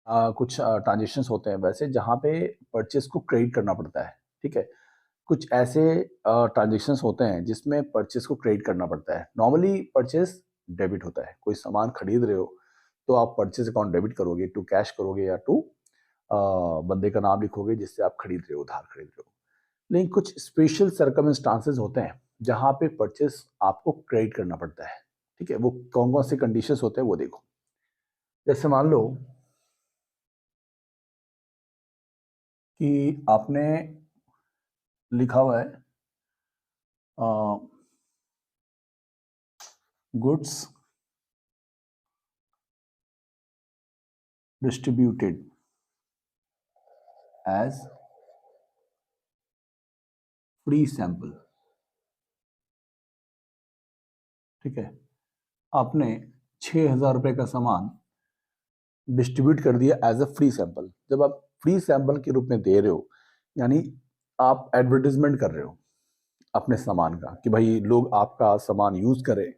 कुछ ट्रांजेक्शन्स होते हैं वैसे जहाँ पे परचेस को क्रेडिट करना पड़ता है, ठीक है। कुछ ऐसे ट्रांजेक्शन्स होते हैं जिसमें परचेस को क्रेडिट करना पड़ता है। नॉर्मली परचेस डेबिट होता है। कोई सामान खरीद रहे हो तो आप परचेस अकाउंट डेबिट करोगे, टू कैश करोगे या टू बंदे का नाम लिखोगे जिससे आप खरीद रहे हो, उधार खरीद रहे हो। लेकिन कुछ स्पेशल सर्कमस्टांसेस होते हैं जहाँ पे परचेस आपको क्रेडिट करना पड़ता है, ठीक है। वो कौन कौन से कंडीशंस होते हैं वो देखो। जैसे मान लो कि आपने लिखा हुआ है goods distributed as free sample, ठीक है। आपने 6,000 रुपए का सामान डिस्ट्रीब्यूट कर दिया एज अ फ्री सैंपल। जब आप फ्री सैंपल के रूप में दे रहे हो यानी आप एडवर्टाइजमेंट कर रहे हो अपने सामान का कि भाई लोग आपका सामान यूज करें,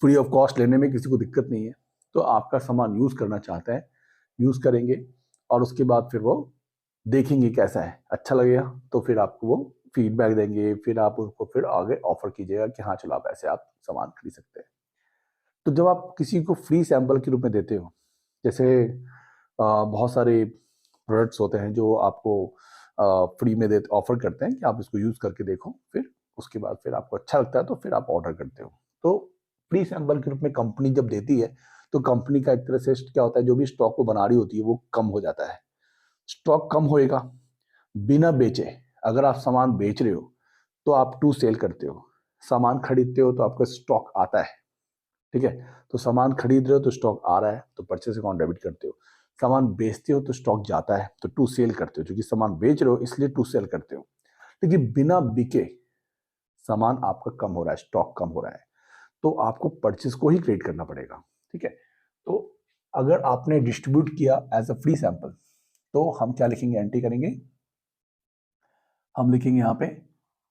फ्री ऑफ कॉस्ट लेने में किसी को दिक्कत नहीं है। तो आपका सामान यूज करना चाहते हैं, यूज करेंगे और उसके बाद फिर वो देखेंगे कैसा है, अच्छा लगेगा तो फिर आपको वो फीडबैक देंगे, फिर आप उसको फिर आगे ऑफर कीजिएगा कि हाँ चलो आप ऐसे आप सामान खरीद सकते हैं। तो जब आप किसी को फ्री सैंपल के रूप में देते हो, जैसे बहुत सारे प्रोडक्ट्स होते हैं जो आपको फ्री में देते ऑफर करते हैं कि आप इसको यूज करके देखो, फिर उसके बाद फिर आपको अच्छा लगता है तो फिर आप ऑर्डर करते हो। तो फ्री सैंपल के रूप में कंपनी जब देती है तो कंपनी का एक तरह से क्या होता है, जो भी स्टॉक वो बना रही होती है वो कम हो जाता है। स्टॉक कम होएगा बिना बेचे। अगर आप सामान बेच रहे हो तो आप टू सेल करते हो, सामान खरीदते हो तो आपका स्टॉक आता है, ठीक है। तो सामान खरीद रहे हो तो स्टॉक आ रहा है तो परचेस अकाउंट डेबिट करते हो। सामान बेचते हो तो स्टॉक जाता है तो टू सेल करते हो, क्योंकि सामान बेच रहे हो इसलिए टू सेल करते हो। लेकिन बिना बिके सामान आपका कम हो रहा है, स्टॉक कम हो रहा है, तो आपको परचेस को ही क्रेडिट करना पड़ेगा, ठीक है। तो अगर आपने डिस्ट्रीब्यूट किया एज अ फ्री सैंपल तो हम क्या लिखेंगे, एंट्री करेंगे, हम लिखेंगे यहाँ पे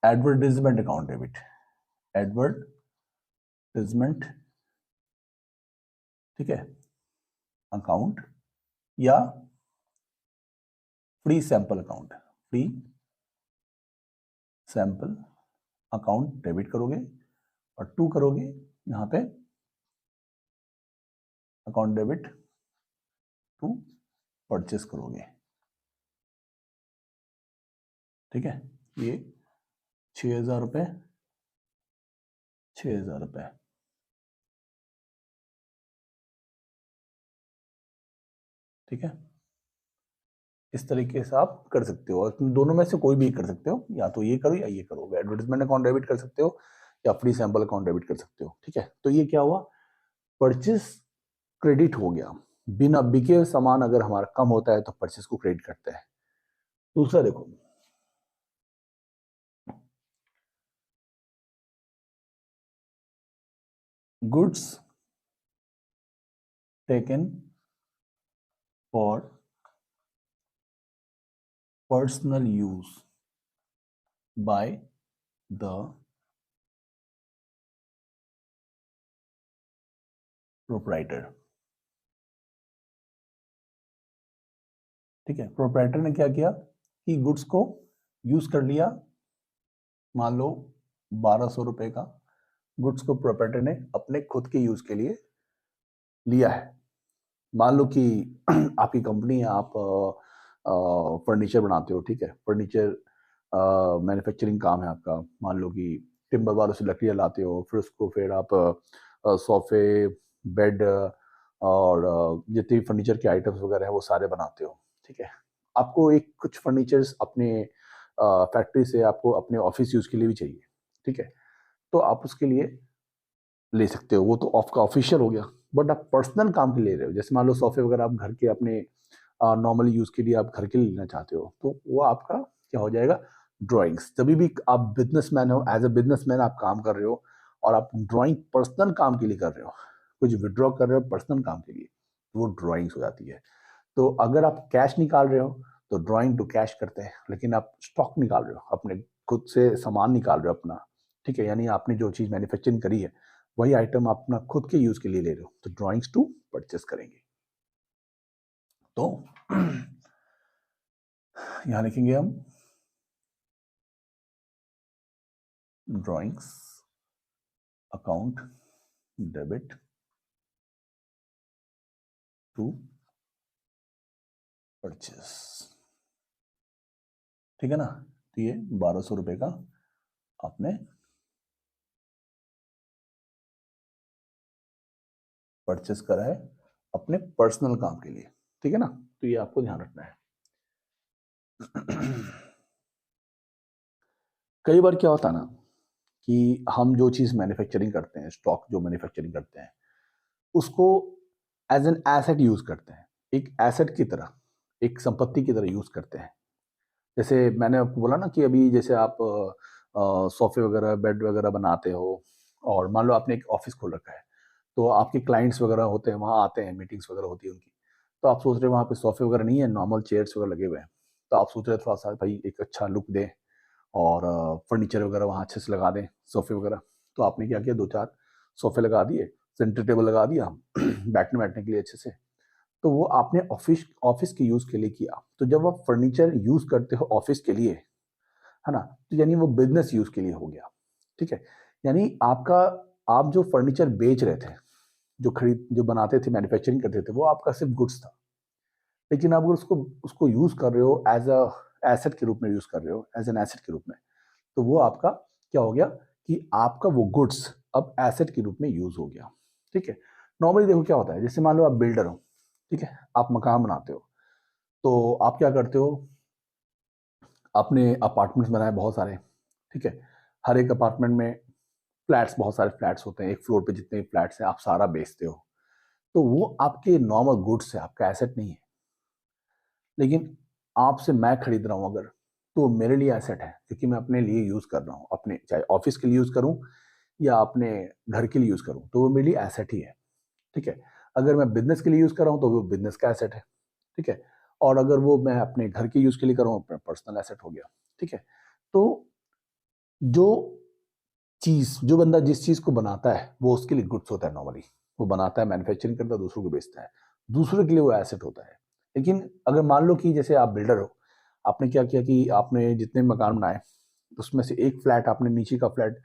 एडवर्टाइजमेंट अकाउंट डेबिट, एडवर्टाइजमेंट, ठीक है, अकाउंट या free sample account, free sample account debit करोगे और टू करोगे यहाँ पे अकाउंट डेबिट टू परचेस करोगे, ठीक है। ये 6,000 रुपये, 6,000 रुपये, ठीक है। इस तरीके से आप कर सकते हो और तुम दोनों में से कोई भी कर सकते हो, या तो ये करो या ये करो। एडवर्टाइजमेंट अकाउंट डेबिट कर सकते हो या फ्री सैंपल अकाउंट डेबिट कर सकते हो, ठीक है। तो ये क्या हुआ, परचेस क्रेडिट हो गया। बिना बिके हुए सामान अगर हमारा कम होता है तो परचेस को क्रेडिट करते हैं। दूसरा देखो, goods taken for personal use by the proprietor, ठीक है। प्रोप्राइटर ने क्या किया कि गुड्स को यूज कर लिया, मान लो 1,200 रुपए का गुड्स को प्रोप्राइटर ने अपने खुद के यूज के लिए लिया है। मान लो कि आपकी कंपनी है, आप फर्नीचर बनाते हो, ठीक है। फर्नीचर मैन्युफैक्चरिंग काम है आपका। मान लो कि टिम्बर वालों से लकड़ियाँ लाते हो, फिर उसको फिर आप सोफे, बेड और जितने भी फर्नीचर के आइटम्स वगैरह है वो सारे बनाते हो, ठीक है। आपको एक कुछ फर्नीचर्स अपने फैक्ट्री से आपको अपने ऑफिस यूज के लिए भी चाहिए, ठीक है। तो आप उसके लिए ले सकते हो, वो तो आपका ऑफिशियल हो गया। बट आप पर्सनल काम के लिए ले रहे हो, जैसे मान लो सोफे वगैरह आप घर के अपने नॉर्मल यूज के लिए आप घर के लिए लेना चाहते हो, तो वो आपका क्या हो जाएगा, ड्राइंग्स। जब भी आप बिजनेसमैन हो, एज अ बिजनेसमैन आप काम कर रहे हो और आप ड्राइंग पर्सनल काम के लिए कर रहे हो, कुछ विड्रॉ कर रहे हो पर्सनल काम के लिए, तो वो ड्राइंग्स हो जाती है। तो अगर आप कैश निकाल रहे हो तो ड्राइंग टू कैश करते हैं, लेकिन आप स्टॉक निकाल रहे हो, अपने खुद से सामान निकाल रहे हो अपना, ठीक है, यानी आपने जो चीज़ मैन्युफैक्चरिंग करी है वही आइटम आप अपना खुद के यूज के लिए ले रहे हो, तो ड्राइंग्स टू परचेस करेंगे। तो यहां लिखेंगे हम drawings account debit to purchase, ठीक है ना। तो ये 1200 रुपए का आपने परचेस करा है अपने पर्सनल काम के लिए, ठीक है ना। तो ये आपको ध्यान रखना है। कई बार क्या होता है ना कि हम जो चीज मैन्युफैक्चरिंग करते हैं, स्टॉक जो मैन्युफैक्चरिंग करते हैं, उसको एज एन एसेट यूज करते हैं, एक एसेट की तरह, एक संपत्ति की तरह यूज करते हैं। जैसे मैंने आपको बोला ना कि अभी जैसे आप सोफे वगैरह बेड वगैरह बनाते हो, और मान लो आपने एक ऑफिस खोल रखा है, तो आपके क्लाइंट्स वगैरह होते हैं, वहाँ आते हैं, मीटिंग्स वगैरह होती है उनकी, तो आप सोच रहे हो वहाँ पे सोफे वगैरह नहीं है, नॉर्मल चेयर्स वगैरह लगे हुए हैं, तो आप सोच रहे हो थोड़ा सा भाई एक अच्छा लुक दें और फर्नीचर वगैरह वहाँ अच्छे से लगा दें, सोफे वगैरह। तो आपने क्या किया, दो चार सोफे लगा दिए, सेंटर टेबल लगा दिया बैठने बैठने के लिए अच्छे से। तो वो आपने ऑफिस ऑफिस के यूज के लिए किया। तो जब आप फर्नीचर यूज करते हो ऑफिस के लिए, है ना, तो यानी वो बिजनेस यूज के लिए हो गया, ठीक है। यानी आपका, आप जो फर्नीचर बेच रहे थे, जो बनाते थे, मैन्युफैक्चरिंग करते थे, वो आपका सिर्फ गुड्स था। लेकिन आप अगर उसको उसको यूज कर रहे हो एज अ एसेट के रूप में, यूज कर रहे हो एज एन एसेट के रूप में, तो वो आपका क्या हो गया कि आपका वो गुड्स अब एसेट के रूप में यूज हो गया, ठीक है। नॉर्मली देखो क्या होता है, जैसे मान लो आप बिल्डर हो, ठीक है, आप मकान बनाते हो, तो आप क्या करते हो, आपने अपार्टमेंट्स बनाए बहुत सारे, ठीक है। हर एक अपार्टमेंट में फ्लैट्स, बहुत सारे फ्लैट्स होते हैं, एक फ्लोर पे जितने फ्लैट्स हैं आप सारा बेचते हो, तो वो आपके नॉर्मल गुड्स है, आपका एसेट नहीं है। लेकिन आपसे मैं खरीद रहा हूं अगर, तो मेरे लिए एसेट है, क्योंकि मैं अपने लिए यूज कर रहा हूँ, अपने चाहे ऑफिस के लिए यूज करूं या अपने घर के लिए यूज करूं, तो वो मेरे लिए एसेट ही है, ठीक है। अगर मैं बिजनेस के लिए यूज कर रहा हूं तो वो बिजनेस का एसेट है, ठीक है। और अगर वो मैं अपने घर के यूज के लिए कर रहा हूँ, अपना पर्सनल एसेट हो गया, ठीक है। तो जो जो बंदा जिस चीज को बनाता है वो उसके लिए गुड्स होता है नॉर्मली, वो बनाता है, मैन्युफैक्चरिंग करता है, दूसरों को बेचता है, दूसरे के लिए वो एसेट होता है। लेकिन अगर मान लो कि जैसे आप बिल्डर हो, आपने क्या किया कि आपने जितने मकान बनाए, उसमें से एक फ्लैट, आपने नीचे का फ्लैट,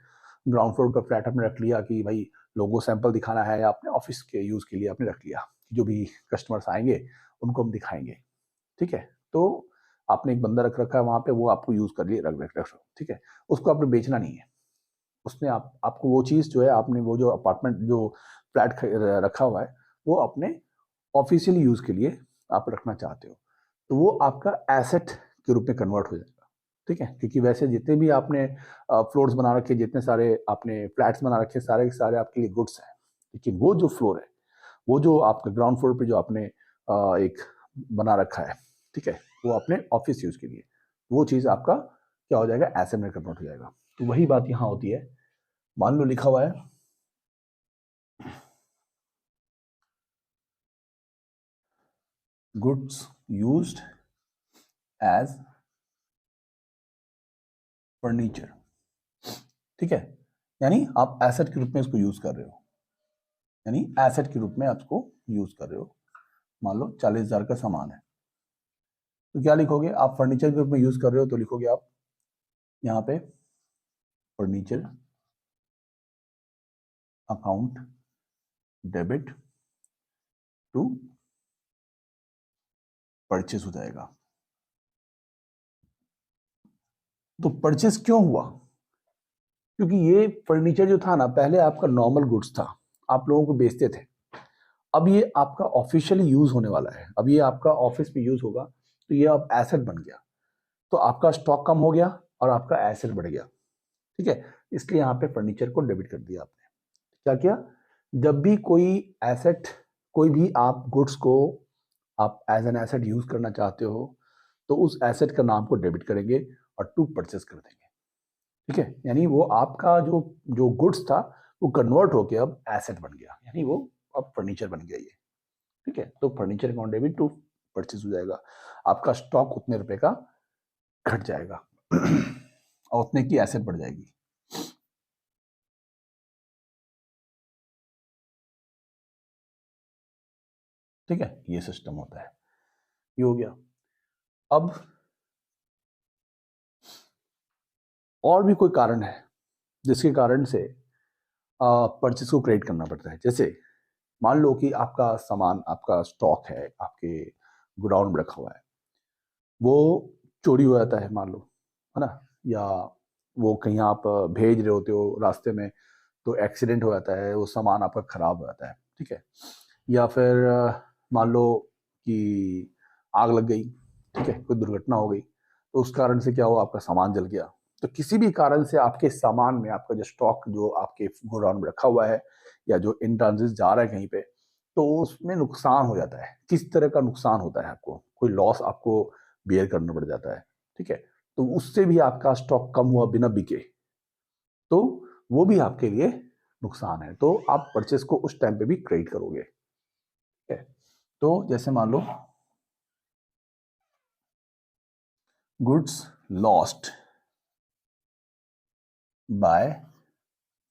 ग्राउंड फ्लोर का फ्लैट आपने रख लिया कि भाई लोगों सैंपल दिखाना है, या अपने ऑफिस के यूज के लिए आपने रख लिया, जो भी कस्टमर्स आएंगे उनको हम दिखाएंगे, ठीक है। तो आपने एक बंदा रख रखा है वहां पे, वो आपको यूज कर लिए, रख, ठीक है। उसको आपने बेचना नहीं है, उसने आपको वो चीज जो है, आपने वो जो अपार्टमेंट जो फ्लैट रखा हुआ है, वो अपने ऑफिशियल यूज के लिए आप रखना चाहते हो, तो वो आपका एसेट के रूप में कन्वर्ट हो जाएगा, ठीक है। क्योंकि वैसे जितने भी आपने फ्लोर्स बना रखे, जितने सारे आपने फ्लैट्स बना रखे, सारे के सारे आपके लिए गुड्स हैं। लेकिन वो जो फ्लोर है, वो जो आपका ग्राउंड फ्लोर पे जो आपने एक बना रखा है, ठीक है, वो अपने ऑफिस यूज के लिए, वो चीज आपका क्या हो जाएगा, एसेट में कन्वर्ट हो जाएगा। तो वही बात यहाँ होती है। मान लो लिखा हुआ है गुड्स यूज्ड एज फर्नीचर, ठीक है। यानी आप एसेट के रूप में इसको यूज कर रहे हो, यानी एसेट के रूप में आप इसको यूज कर रहे हो। मान लो 40,000 का सामान है, तो क्या लिखोगे, आप फर्नीचर के रूप में यूज कर रहे हो, तो लिखोगे आप यहाँ पे furniture account debit to purchase हो जाएगा। तो परचेस क्यों हुआ, क्योंकि ये फर्नीचर जो था ना, पहले आपका नॉर्मल गुड्स था, आप लोगों को बेचते थे। अब ये आपका ऑफिशियली यूज होने वाला है, अब ये आपका ऑफिस में यूज होगा, तो ये अब एसेट बन गया। तो आपका स्टॉक कम हो गया और आपका एसेट बढ़ गया, ठीक है। इसलिए यहाँ पे फर्नीचर को डेबिट कर दिया आपने। क्या किया, जब भी कोई एसेट, कोई भी आप गुड्स को आप एज एन एसेट यूज करना चाहते हो, तो उस एसेट का नाम को डेबिट करेंगे और टू परचेस कर देंगे, ठीक है। यानी वो आपका जो जो गुड्स था, वो कन्वर्ट होके अब एसेट बन गया, यानी वो अब फर्नीचर बन गया ये, ठीक है। तो furniture account debit to purchase हो जाएगा, आपका स्टॉक उतने रुपए का घट जाएगा और उतने की एसेट बढ़ जाएगी। ठीक है, ये सिस्टम होता है। ये हो गया। अब और भी कोई कारण है जिसके कारण से परचेस को क्रेडिट करना पड़ता है। जैसे मान लो कि आपका सामान, आपका स्टॉक है, आपके गोडाउन में रखा हुआ है, वो चोरी हो जाता है मान लो, है ना, या वो कहीं आप भेज रहे होते हो रास्ते में तो एक्सीडेंट हो जाता है, वो सामान आपका खराब हो जाता है, ठीक है। या फिर मान लो कि आग लग गई, ठीक है, कोई दुर्घटना हो गई, तो उस कारण से क्या हुआ, आपका सामान जल गया। तो किसी भी कारण से आपके सामान में, आपका जो स्टॉक जो आपके गोडाउन में रखा हुआ है या जो इन ट्रांजिट जा रहा है कहीं पे, तो उसमें नुकसान हो जाता है। किस तरह का नुकसान होता है, आपको कोई लॉस आपको बेयर करना पड़ जाता है, ठीक है। तो उससे भी आपका स्टॉक कम हुआ बिना बिके, तो वो भी आपके लिए नुकसान है, तो आप परचेस को उस टाइम पे भी क्रेडिट करोगे, ठीक है। तो जैसे मान लो गुड्स लॉस्ट बाय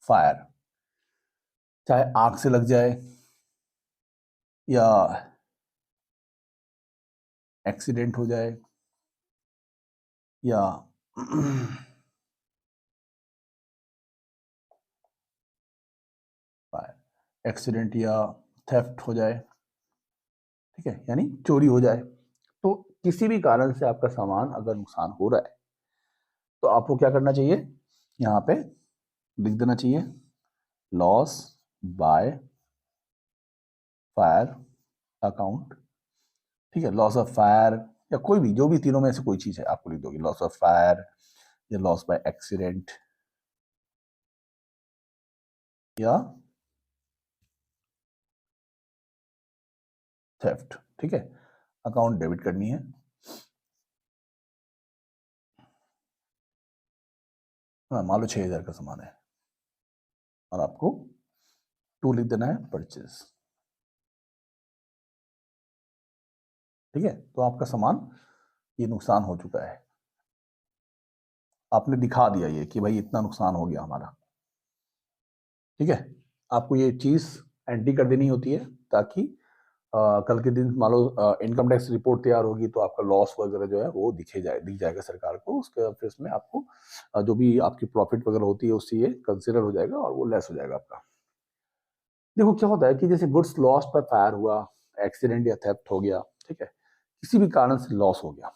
फायर, चाहे आग से लग जाए या एक्सीडेंट हो जाए या फायर एक्सीडेंट या थेफ्ट हो जाए, ठीक है, यानी चोरी हो जाए। तो किसी भी कारण से आपका सामान अगर नुकसान हो रहा है तो आपको क्या करना चाहिए, यहाँ पे लिख देना चाहिए लॉस बाय फायर अकाउंट, ठीक है। लॉस ऑफ फायर या कोई भी, जो भी तीनों में से कोई चीज है आपको लिख दोगे, लॉस ऑफ फायर या लॉस बाय एक्सीडेंट या थेफ्ट, ठीक है। अकाउंट डेबिट करनी है। हाँ, मान लो 6,000 का सामान है और आपको टू लिख देना है परचेज, ठीक है। तो आपका सामान ये नुकसान हो चुका है, आपने दिखा दिया ये कि भाई इतना नुकसान हो गया हमारा, ठीक है। आपको ये चीज एंट्री कर देनी होती है ताकि कल के दिन मान लो इनकम टैक्स रिपोर्ट तैयार होगी तो आपका लॉस वगैरह जो है वो दिख जाएगा सरकार को, उसके फिर उसमें आपको जो भी आपकी प्रॉफिट वगैरह होती है उससे ये कंसिडर हो जाएगा और वो लेस हो जाएगा आपका। देखो क्या होता है कि जैसे गुड्स लॉस पर फायर हुआ, एक्सीडेंट या थेफ्ट हो गया, ठीक है, किसी भी कारण से लॉस हो गया,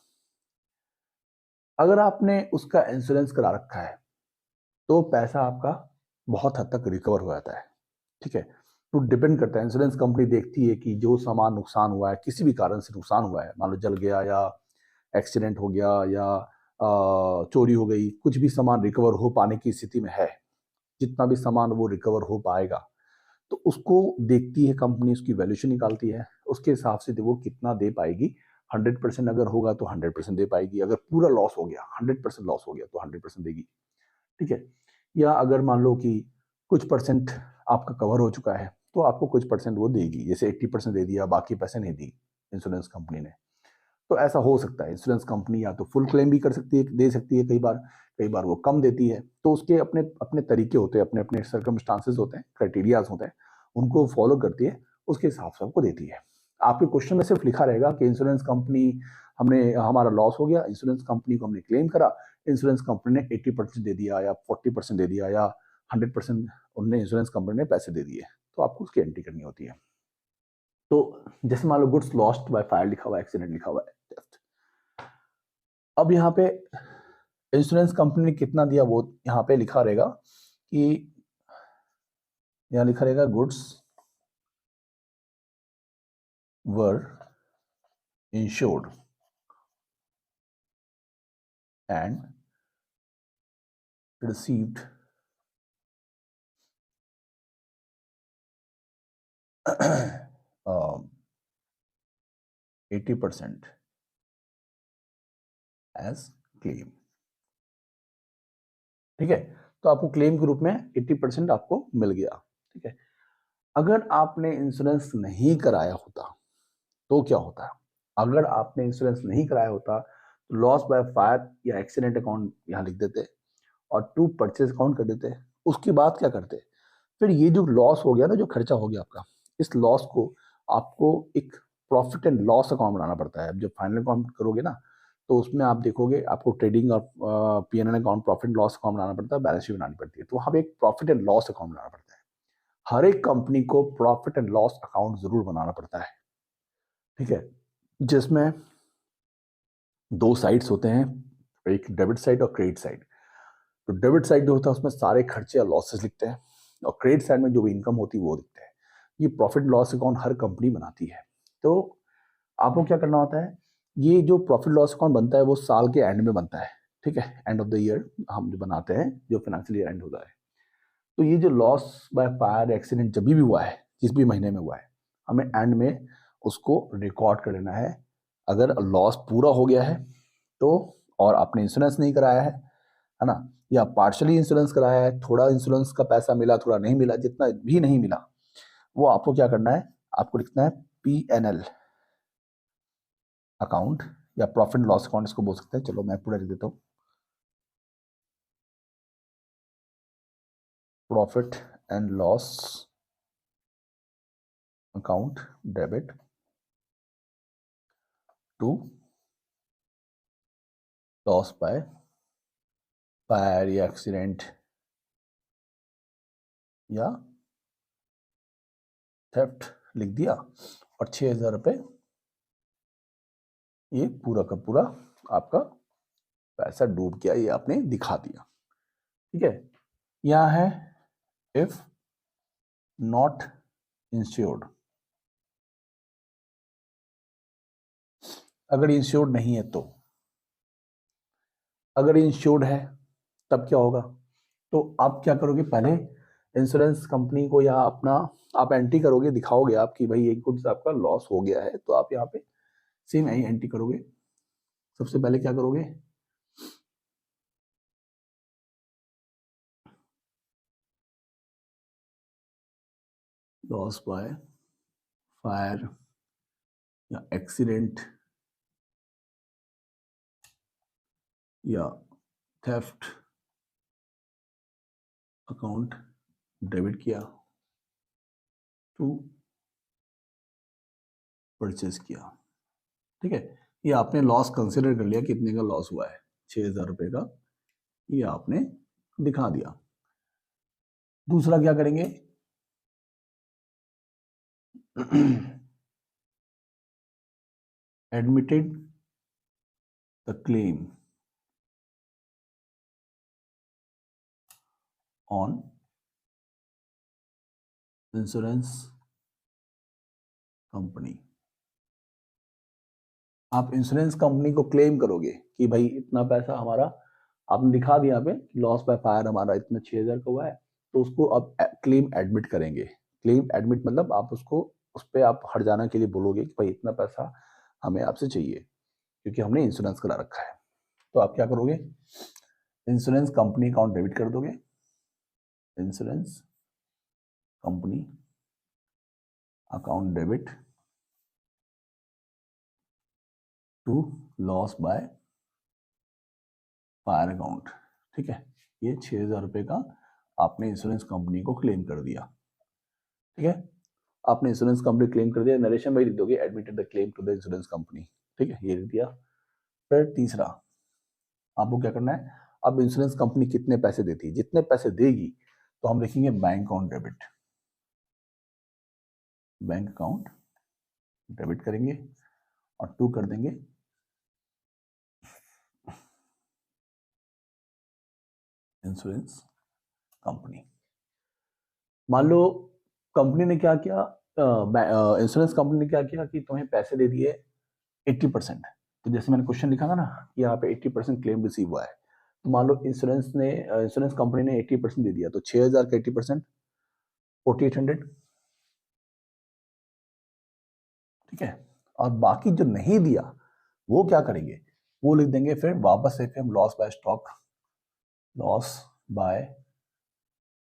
अगर आपने उसका इंश्योरेंस करा रखा है तो पैसा आपका बहुत हद तक रिकवर हो जाता है, ठीक है। तो डिपेंड करता है, इंश्योरेंस कंपनी देखती है कि जो सामान नुकसान हुआ है, किसी भी कारण से नुकसान हुआ है, मान लो जल गया या एक्सीडेंट हो गया या चोरी हो गई, कुछ भी सामान रिकवर हो पाने की स्थिति में है, जितना भी सामान वो रिकवर हो पाएगा, तो उसको देखती है कंपनी, उसकी वैल्यूएशन निकालती है, उसके हिसाब से वो कितना दे पाएगी। 100% अगर होगा तो 100% दे पाएगी, अगर पूरा लॉस हो गया, 100% लॉस हो गया तो 100% देगी, ठीक है। या अगर मान लो कि कुछ परसेंट आपका कवर हो चुका है तो आपको कुछ परसेंट वो देगी, जैसे 80% दे दिया, बाकी पैसे नहीं दी इंश्योरेंस कंपनी ने। तो ऐसा हो सकता है, इंश्योरेंस कंपनी या तो फुल क्लेम भी कर सकती है, दे सकती है, कई बार वो कम देती है। तो उसके अपने अपने तरीके होते हैं, अपने अपने सर्कमस्टांसेस होते हैं, क्राइटेरियाज होते हैं, उनको फॉलो करती है, उसके हिसाब से आपको देती है। आपके क्वेश्चन में सिर्फ लिखा रहेगा कि इंश्योरेंस कंपनी, हमने हमारा लॉस हो गया, इंश्योरेंस कंपनी को हमने क्लेम करा, इंश्योरेंस कंपनी ने 80% दे दिया या 40% दे दिया या 100% उनने इंश्योरेंस कंपनी ने पैसे दे दिए, तो आपको उसकी एंट्री करनी होती है। तो जैसे मान लो गुड्स लॉस्ट बाय फायर लिखा हुआ है, एक्सीडेंट लिखा हुआ है, अब यहाँ पे इंश्योरेंस कंपनी ने कितना दिया वो यहाँ पे लिखा रहेगा कि, यहाँ लिखा रहेगा goods were insured and received 80% as claim, ठीक है। तो आपको क्लेम के रूप में 80% आपको मिल गया, ठीक है। अगर आपने इंश्योरेंस नहीं कराया होता तो क्या होता, अगर आपने इंश्योरेंस नहीं कराया होता तो लॉस बाय फायर या एक्सीडेंट अकाउंट यहाँ लिख देते और टू परचेज अकाउंट कर देते, उसके बाद क्या करते, फिर ये जो लॉस हो गया ना, जो खर्चा हो गया आपका, इस लॉस को आपको एक प्रॉफिट एंड लॉस अकाउंट बनाना पड़ता है। जब फाइनल अकाउंट करोगे ना, तो उसमें आप देखोगे आपको ट्रेडिंग और P&L account, profit loss account बनाना पड़ता है, बैलेंस शीट बनानी पड़ती है। तो वहाँ पे एक प्रॉफिट एंड लॉस अकाउंट बनाना पड़ता है। हर एक कंपनी को प्रॉफिट एंड लॉस अकाउंट जरूर बनाना पड़ता है, ठीक है, जिसमें दो साइड्स होते हैं, एक डेबिट साइड और क्रेडिट साइड। तो डेबिट साइड जो होता है उसमें सारे खर्चे और लॉसेस लिखते हैं, और क्रेडिट साइड में जो भी इनकम होती है वो लिखते हैं। ये प्रॉफिट लॉस अकाउंट हर कंपनी बनाती है। तो आपको क्या करना होता है, ये जो प्रॉफिट लॉस अकाउंट बनता है वो साल के एंड में बनता है, ठीक है, एंड ऑफ द ईयर हम जो बनाते हैं, जो फाइनेंशियल ईयर एंड होता है। तो ये जो लॉस बाय फायर एक्सीडेंट जब भी हुआ है, जिस भी महीने में हुआ है, हमें एंड में उसको रिकॉर्ड कर लेना है। अगर लॉस पूरा हो गया है तो, और आपने इंश्योरेंस नहीं कराया है ना, या पार्शली इंश्योरेंस कराया है, थोड़ा इंश्योरेंस का पैसा मिला, थोड़ा नहीं मिला, जितना भी नहीं मिला, वो आपको क्या करना है, आपको लिखना है P&L अकाउंट या प्रॉफिट लॉस अकाउंट इसको बोल सकते हैं। चलो मैं पूरा लिख देता हूँ, profit and loss account debit to loss by fire या एक्सीडेंट या थेफ्ट लिख दिया, और 6,000 रुपये ये पूरा का पूरा आपका पैसा डूब गया, ये आपने दिखा दिया, ठीक है। यहाँ है इफ नॉट इंश्योर्ड, अगर इंश्योर्ड नहीं है तो, अगर इंश्योर्ड है तब क्या होगा, तो आप क्या करोगे, पहले इंश्योरेंस कंपनी को या अपना आप एंट्री करोगे, दिखाओगे आप कि भाई एक गुड्स आपका लॉस हो गया है, तो आप यहाँ पे सेम यही एंट्री करोगे। सबसे पहले क्या करोगे, लॉस बाय फायर या एक्सीडेंट या थेफ्ट अकाउंट डेबिट किया टू परचेज किया, ठीक है। ये आपने लॉस कंसिडर कर लिया, कितने का लॉस हुआ है, 6,000 रुपये का, ये आपने दिखा दिया। दूसरा क्या करेंगे, admitted the claim on insurance company. आप इंश्योरेंस कंपनी को क्लेम करोगे कि भाई इतना पैसा हमारा, आपने दिखा दिया यहाँ पे लॉस बाय फायर हमारा इतना 6,000 का हुआ है, तो उसको अब क्लेम एडमिट करेंगे। क्लेम एडमिट मतलब आप उसको, उस पर आप हर्जाना के लिए बोलोगे कि भाई इतना पैसा हमें आपसे चाहिए, क्योंकि हमने इंश्योरेंस करा रखा है। तो आप क्या करोगे, इंश्योरेंस कंपनी अकाउंट डेबिट कर दोगे, insurance company account debit to loss by fire account, ठीक है। ये 6,000 रुपये का आपने इंश्योरेंस कंपनी को क्लेम कर दिया, ठीक है। आपने इंश्योरेंस कंपनी क्लेम कर दिया, नरेशन भाई लिख दोगे admitted the claim to the insurance company, ठीक है, ये लिख दिया। फिर तीसरा आपको क्या करना है, अब इंश्योरेंस कंपनी कितने पैसे देती है, जितने पैसे देगी तो हम लिखेंगे bank account debit, bank account debit करेंगे और टू कर देंगे इंश्योरेंस कंपनी। मान लो कंपनी ने क्या किया, इंश्योरेंस कंपनी ने क्या किया कि तुम्हें पैसे दे दिए 80%। तो जैसे मैंने क्वेश्चन लिखा था ना कि यहाँ पे 80% क्लेम रिसीव हुआ है, तो मान लो इंश्योरेंस कंपनी ने 80% दे दिया, तो 6,000 का 80% 4,800, ठीक है। और बाकी जो नहीं दिया वो क्या करेंगे, वो लिख देंगे फिर वापस से, फिर हम loss by stock, loss by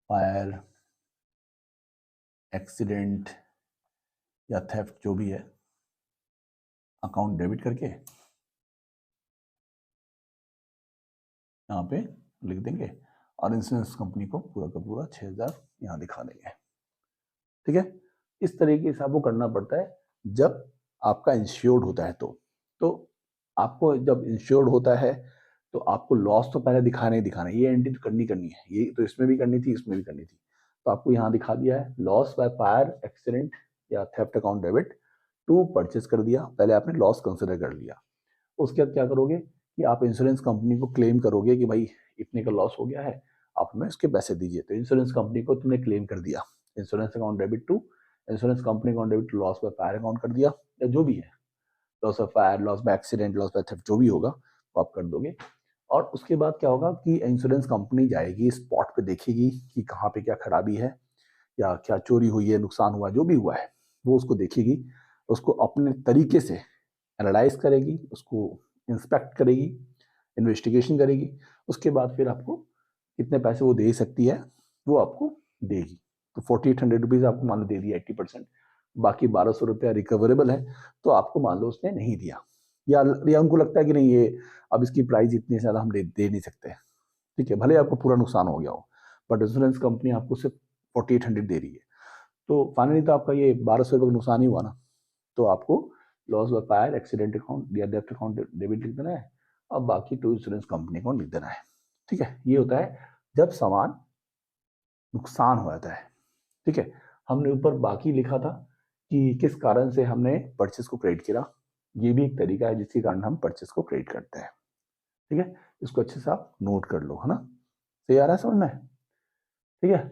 fire accident या थेफ्ट जो भी है, अकाउंट डेबिट करके यहाँ पे लिख देंगे, और इंश्योरेंस कंपनी को पूरा का पूरा 6,000 यहाँ दिखा देंगे, ठीक है। इस तरीके से आपको करना पड़ता है जब आपका इंश्योर्ड होता है तो आपको जब इंश्योर्ड होता है तो आपको लॉस तो पहले दिखाना ही दिखाना है, ये एंट्री तो करनी है, ये तो इसमें भी करनी थी, इसमें भी करनी थी, तो आपको यहाँ दिखा दिया है लॉस बाय फायर एक्सीडेंट या theft account debit to purchase कर दिया, पहले आपने लॉस कंसिडर कर लिया। उसके बाद क्या करोगे कि आप इंश्योरेंस कंपनी को क्लेम करोगे कि भाई इतने का लॉस हो गया है, आप हमें उसके पैसे दीजिए, तो इंश्योरेंस कंपनी को तुमने क्लेम कर दिया, insurance account debit to insurance company account debit to loss by fire account कर दिया, या जो भी है, loss of fire, loss by accident, loss by theft, जो भी होगा वो आप कर दोगे। और उसके बाद क्या होगा कि इंश्योरेंस कंपनी जाएगी स्पॉट पे, देखेगी कि कहाँ पे क्या खराबी है या क्या चोरी हुई है, नुकसान हुआ, जो भी हुआ है वो उसको देखेगी, उसको अपने तरीके से एनालाइज करेगी, उसको इंस्पेक्ट करेगी, इन्वेस्टिगेशन करेगी, उसके बाद फिर आपको कितने पैसे वो दे सकती है वो आपको देगी। तो 4800 रुपीज़ आपको मान लो दे दिया 80%, बाकी 1200 रुपया रिकवरेबल है, तो आपको मान लो उसने नहीं दिया, या उनको लगता है कि नहीं ये अब इसकी प्राइस इतनी ज़्यादा हम दे नहीं सकते, ठीक है, भले आपको पूरा नुकसान हो गया हो, बट इंश्योरेंस कंपनी आपको सिर्फ 4800 दे रही है, तो फाइनली तो आपका ये 1200 रुपये का नुकसान ही हुआ ना, तो आपको loss by fire accident account या डेब्ट अकाउंट डेबिट लिख देना है, और बाकी टू इंश्योरेंस कंपनी अकाउंट लिख देना है। ठीक है, ये होता है जब सामान नुकसान हो जाता है। ठीक है, हमने ऊपर बाकी लिखा था कि किस कारण से हमने परचेस को क्रेडिट किया, ये भी एक तरीका है जिसके कारण हम परचेस को क्रेडिट करते हैं। ठीक है, इसको अच्छे से आप नोट कर लो, है ना, सही आ रहा है समझ में? ठीक है,